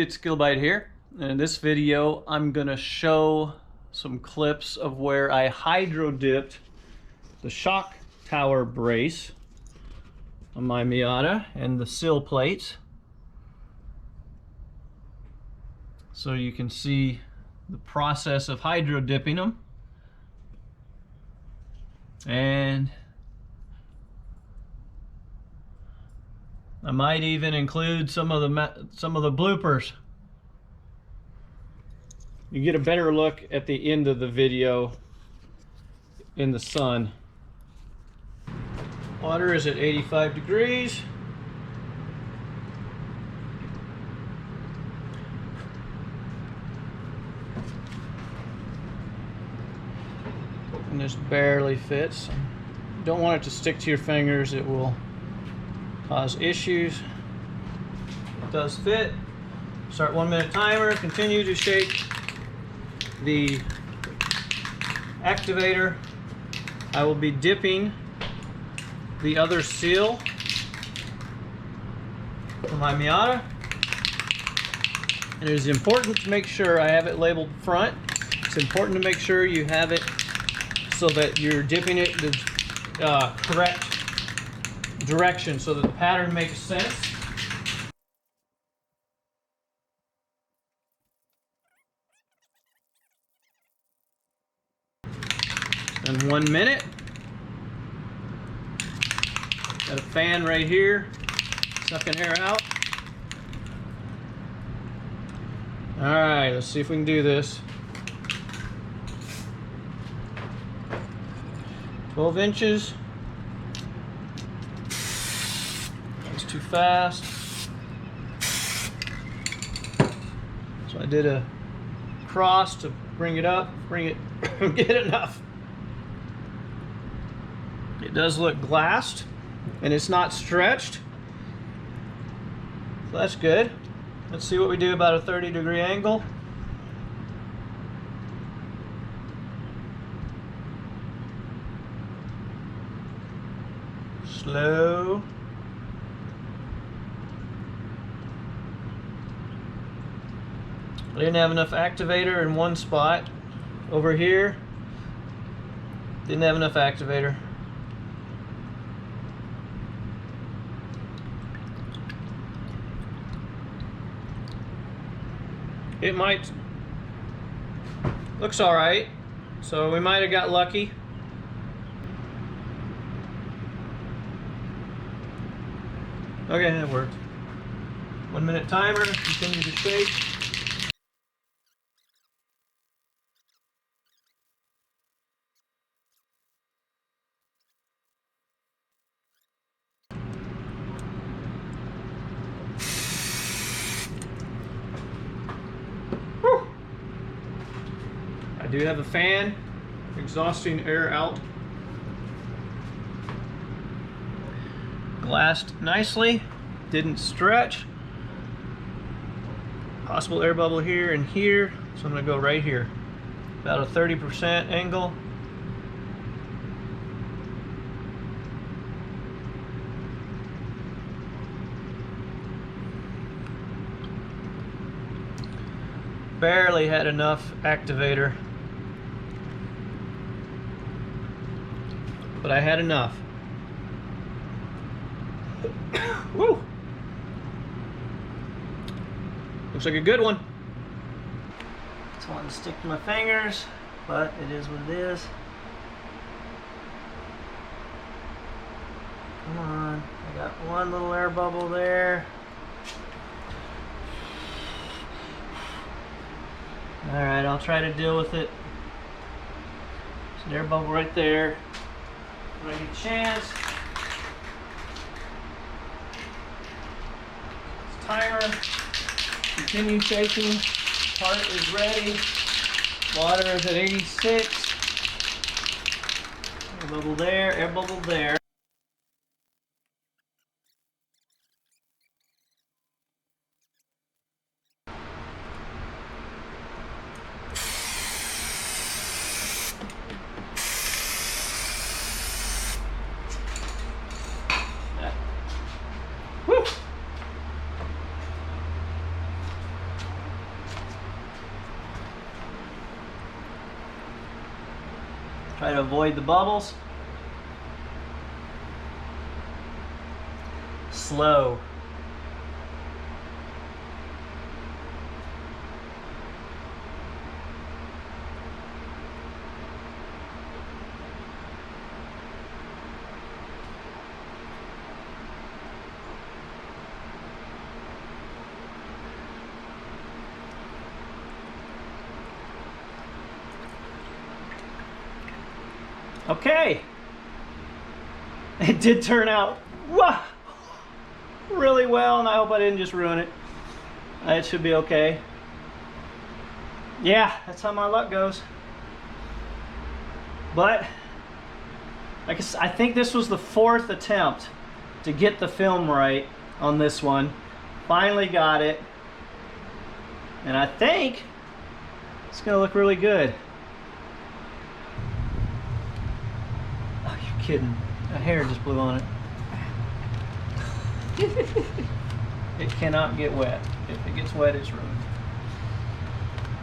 it's Skillbyte here. In this video, I'm gonna show some clips of where I hydro dipped the shock tower brace on my Miata and the sill plates, so you can see the process of hydro dipping them. And I might even include some of the bloopers. You get a better look at the end of the video in the sun. Water is at 85 degrees. And this barely fits. Don't want it to stick to your fingers, it will cause issues. It does fit. Start 1 minute timer, continue to shake the activator. I will be dipping the other seal for my Miata. And it is important to make sure I have it labeled front. It's important to make sure you have it so that you're dipping it the correct direction so that the pattern makes sense. And 1 minute. Got a fan right here, sucking air out. All right, let's see if we can do this. 12 inches. That's too fast. So I did a cross to bring it up, get enough. It does look glassed and it's not stretched. So that's good. Let's see what we do about a 30-degree angle. Slow. I didn't have enough activator in one spot. Over here, didn't have enough activator. It might, looks all right. So we might have got lucky. Okay, that worked. 1 minute timer, continue to shake. Whew. I do have a fan, exhausting air out. Glassed nicely, didn't stretch. Possible air bubble here and here, so I'm going to go right here. About a 30% angle. Barely had enough activator, but I had enough. Woo! Looks like a good one. It's wanting to stick to my fingers, but it is what it is. Come on, I got one little air bubble there. Alright, I'll try to deal with it. There's an air bubble right there. When I get a chance. Timer, continue shaking, part is ready, water is at 86, air bubble there, air bubble there. to avoid the bubbles. Slow. Okay, it did turn out really well, and I hope I didn't just ruin it. It should be okay. Yeah, that's how my luck goes. But I think this was the 4th attempt to get the film right on this one. Finally got it, and I think it's gonna look really good. Kidding. A hair just blew on it. It cannot get wet. If it gets wet, it's ruined.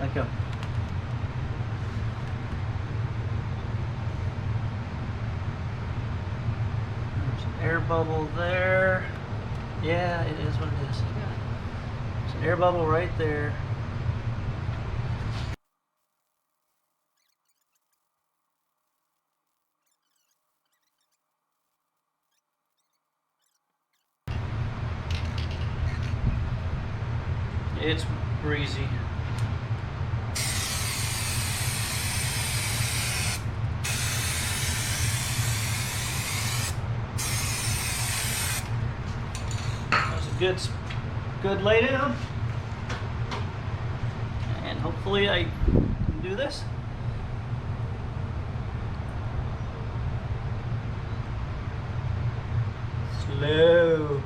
Let go. There's an air bubble there. Yeah, it is what it is. There's an air bubble right there. It's breezy. That was a good lay down. And hopefully I can do this. Slow.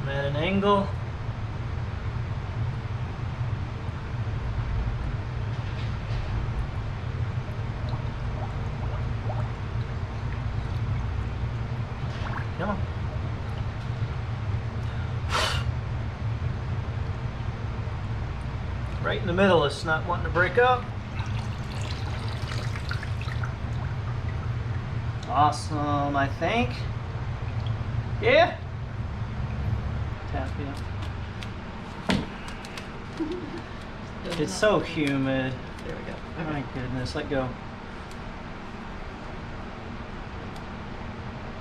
I'm at an angle. Come on. Right in the middle, it's not wanting to break up. Awesome, I think. Yeah. Tap, yeah. It's so humid. There we go. Oh my goodness, let go.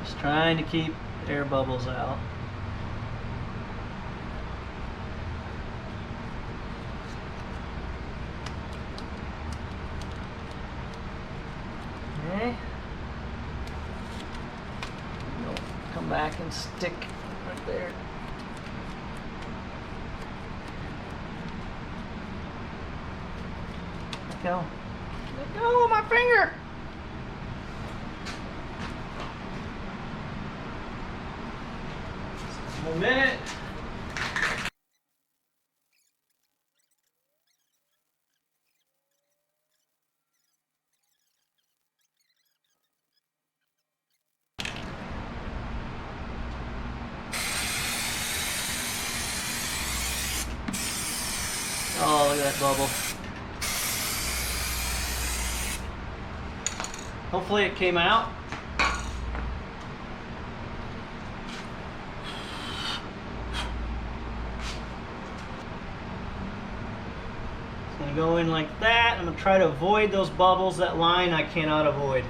Just trying to keep air bubbles out. Okay. Come back and stick right there. Let go. Let go of my finger. A minute. Oh, look at that bubble. Hopefully it came out. It's gonna go in like that. I'm gonna try to avoid those bubbles. That line I cannot avoid.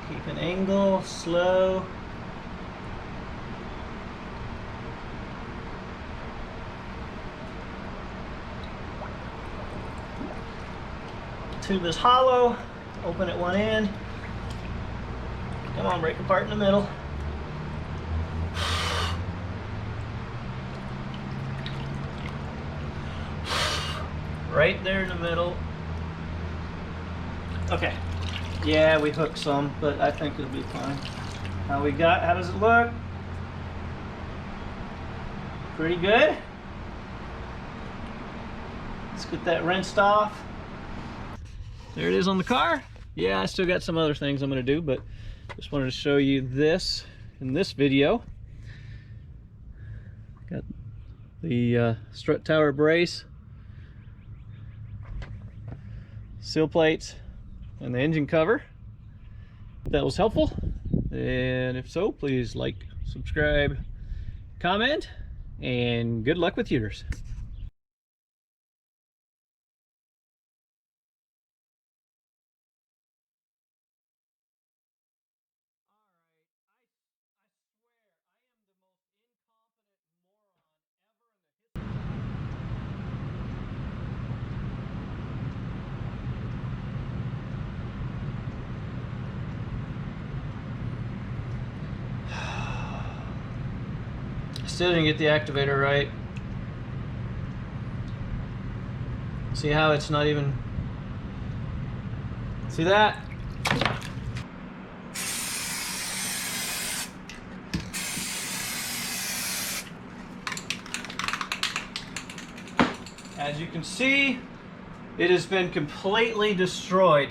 Keep an angle, slow. Tube is hollow. Open at one end. Come on, break apart in the middle. Right there in the middle. Okay. Yeah, we hooked some, but I think it'll be fine. How does it look? Pretty good. Let's get that rinsed off. There it is on the car. Yeah, I still got some other things I'm gonna do, but just wanted to show you this in this video. Got the strut tower brace seal plates and the engine cover. If that was helpful, and if so, please like, subscribe, comment, and good luck with yours. Still didn't get the activator right. See how it's not even... See that? As you can see, it has been completely destroyed.